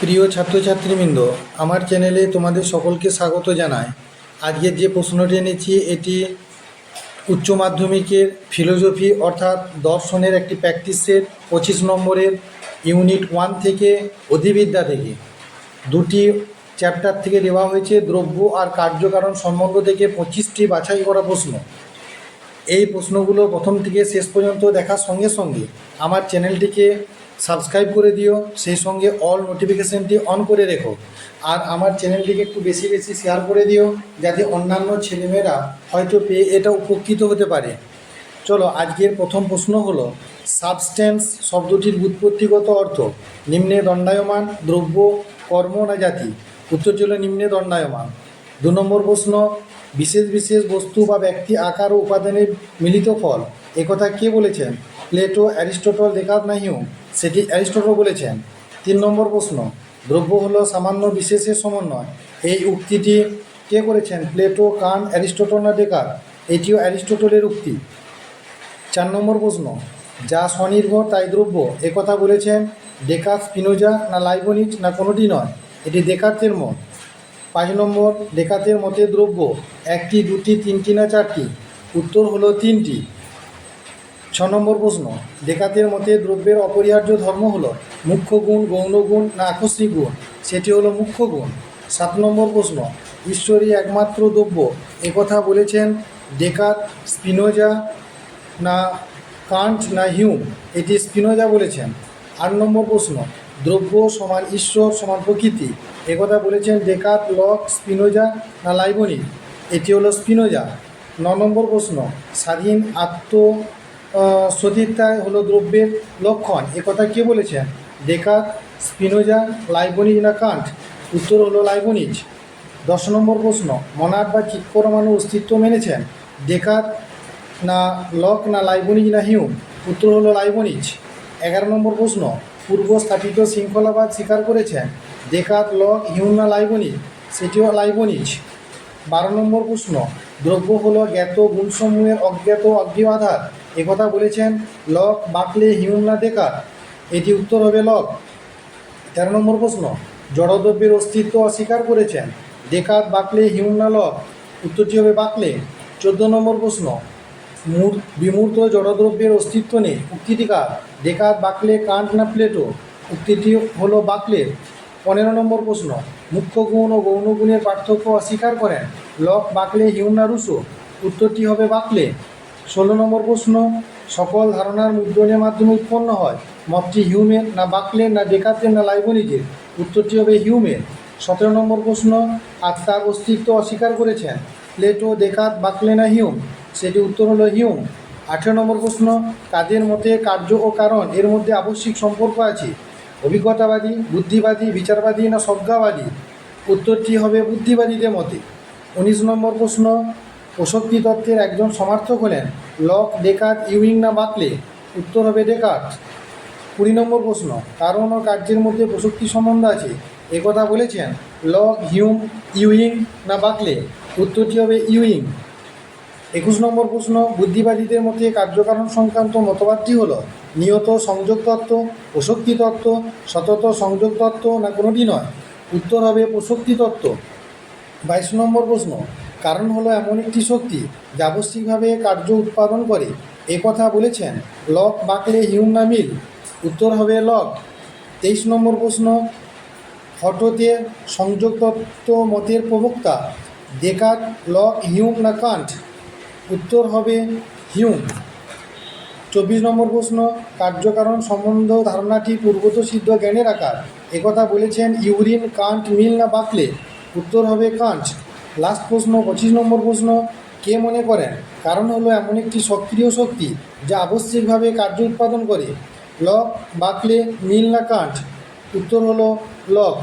প্রিয় ছাত্রছাত্রীবৃন্দ, আমার চ্যানেলে তোমাদের সকলকে স্বাগত জানাই। আজকের যে প্রশ্নটি এনেছি এটি উচ্চ মাধ্যমিকের ফিলোসফি অর্থাৎ দর্শনের একটি প্র্যাকটিসের 25 নম্বরের ইউনিট 1 থেকে অধিবিদ্যা থেকে দুটি চ্যাপ্টার থেকে দেওয়া হয়েছে। দ্রব্য আর কার্যকারণ সম্বন্ধ থেকে 25টি বাছাই করা প্রশ্ন। এই প্রশ্নগুলো প্রথম থেকে শেষ পর্যন্ত দেখার সঙ্গে সঙ্গে আমার চ্যানেলটিকে সাবস্ক্রাইব করে দিও, সেই সঙ্গে অল নোটিফিকেশানটি অন করে রেখো। আর আমার চ্যানেলটিকে একটু বেশি বেশি শেয়ার করে দিও, যাতে অন্যান্য ছেলেমেয়েরা হয়তো পেয়ে এটা উপকৃত হতে পারে। চলো, আজকের প্রথম প্রশ্ন হলো সাবস্টেন্স শব্দটির ব্যুৎপত্তিগত অর্থ। নিম্নে দণ্ডায়মান দ্রব্য, কর্ম না জাতি? উত্তর ছিল নিম্নে দণ্ডায়মান। 2 নম্বর প্রশ্ন, বিশেষ বিশেষ বস্তু বা ব্যক্তি আকার ও উপাদানের মিলিত ফল, একথা কে বলেছেন? প্লেটো, অ্যারিস্টটল, দেকার্ত না হিউম? সেটি অ্যারিস্টটল বলেছেন। 3 নম্বর প্রশ্ন, দ্রব্য হলো সামান্য বিশেষের সমন্বয়, এই উক্তিটি কে করেছেন? প্লেটো, কান্ট, অ্যারিস্টটল না দেকার্ত? এটিও অ্যারিস্টটলের উক্তি। 4 নম্বর প্রশ্ন, যা স্বনির্ভর তাই দ্রব্য, একথা বলেছেন দেকার্ত, স্পিনোজা না লাইবনিজ না কোনোটি নয়? এটি দেকার্তের মত। 5 নম্বর, দেকার্তের মতে দ্রব্য একটি, দুটি, তিনটি না চারটি? উত্তর হলো 3টি। 6 নম্বর প্রশ্ন, দেকার্তের মতে দ্রব্যের অপরিহার্য ধর্ম হলো মুখ্য গুণ, গৌণ গুণ না আকস্মিক গুণ? সেটি হলো মুখ্য গুণ। 7 নম্বর প্রশ্ন, ঈশ্বরই একমাত্র দ্রব্য, একথা বলেছেন দেকার্ত, স্পিনোজা না কান্ট না হিউম? এটি স্পিনোজা বলেছেন। 8 নম্বর প্রশ্ন, দ্রব্য সমান ঈশ্বর সমান প্রকৃতি, একথা বলেছেন দেকার্ত, লক, স্পিনোজা না লাইবনিজ? এটি হলো স্পিনোজা। 9 নম্বর প্রশ্ন, স্বাধীন সতীর্থায় হলো দ্রব্যের লক্ষণ, একথা কে বলেছেন? দেকার্ত, স্পিনোজা, লাইবনিজ না কান্ট? উত্তর হলো লাইবনিজ। 10 নম্বর প্রশ্ন, মনাড বা চিৎপরমাণু অস্তিত্ব মেনেছেন দেকার্ত না লক না লাইবনিজ না হিউম? উত্তর হলো লাইবনিজ। 11 নম্বর প্রশ্ন, পূর্ব স্থাপিত শৃঙ্খলাবাদ স্বীকার করেছেন দেকার্ত, লক, হিউম না লাইবনিজ? সেটিও লাইবনিজ। 12 নম্বর প্রশ্ন, দ্রব্য হলো জ্ঞাত গুণসমূহের অজ্ঞাত অজ্ঞেয় আধার, একথা বলেছেন লক, বাকলে, হিউম না দেকার্ত? এটি উত্তর হবে লক। 13 নম্বর প্রশ্ন, জড়দ্রব্যের অস্তিত্ব অস্বীকার করেছেন দেকার্ত, বাকলে, হিউম না লক? উত্তরটি হবে বাকলে। 14 নম্বর প্রশ্ন, বিমূর্ত জড়দ্রব্যের অস্তিত্ব নেই, উক্তিটি কার? দেকার্ত, বাকলে, কান্ট না প্লেটো? উক্তিটি হলো বাকলের। 15 নম্বর প্রশ্ন, মুখ্য গুণ ও গৌণ গুণের পার্থক্য অস্বীকার করেন লক, বাকলে, হিউম না রুসো? উত্তরটি হবে বাকলে। 16 নম্বর প্রশ্ন, সকল ধারণার মুদ্রণের মাধ্যমে উৎপন্ন হয়, মতটি হিউমের না বাকলের না দেকার্তের না লাইবনিজের? উত্তরটি হবে হিউমের। 17 নম্বর প্রশ্ন, আত্মার অস্তিত্ব অস্বীকার করেছেন প্লেটো, দেকার্ত, বাকলে না হিউম? সেটি উত্তর হলো হিউম। 18 নম্বর প্রশ্ন, কাদের মতে কার্য ও কারণ এর মধ্যে আবশ্যিক সম্পর্ক আছে? অভিজ্ঞতাবাদী, বুদ্ধিবাদী, বিচারবাদী না সজ্ঞাবাদী? উত্তরটি হবে বুদ্ধিবাদীদের মতে। 19 নম্বর প্রশ্ন, প্রসক্তি তত্ত্বের একজন সমার্থক হলেন লক, দেকার্ত, ইউইং না বাকলে? উত্তর হবে দেকার্ত। 20 নম্বর প্রশ্ন, কারণ ও কার্যের মধ্যে প্রসক্তি সম্বন্ধ আছে, একথা বলেছেন লক, হিউম, ইউইং না বাকলে? উত্তরটি হবে ইউইং। 21 নম্বর প্রশ্ন, বুদ্ধিবাদীদের মতে কার্যকারণ সংক্রান্ত মতবাদটি হলো নিয়ত সংযোগ তত্ত্ব, প্রসক্তি তত্ত্ব, সতত সংযোগ তত্ত্ব না কোনোটি নয়? উত্তর হবে প্রসক্তি তত্ত্ব। 22 নম্বর প্রশ্ন, কারণ হলো এমন একটি শক্তি যা আবশ্যিকভাবে কার্য উৎপাদন করে, একথা বলেছেন লক, বাকলে, হিউম না মিল? উত্তর হবে লক। 23 নম্বর প্রশ্ন, হঠতে সংযোগ তত্ত্ব মতের প্রবক্তা দেকার্ত, লক, হিউম না কান্ট? উত্তর হবে হিউম। 24 নম্বর প্রশ্ন, কার্যকারণ সম্বন্ধ ধারণাটি পূর্বত সিদ্ধ জ্ঞানের আকার, একথা বলেছেন ইউরিন, কান্ট, মিল না বাকলে? উত্তর হবে কান্ট। লাস্ট প্রশ্ন, 25 নম্বর প্রশ্ন, কে মনে করেন কারণ হলো এমন একটি সক্রিয় শক্তি যা আবশ্যিকভাবে কার্য উৎপাদন করে? লক, বাকলে, মিল না কান্ট? উত্তর হলো লক।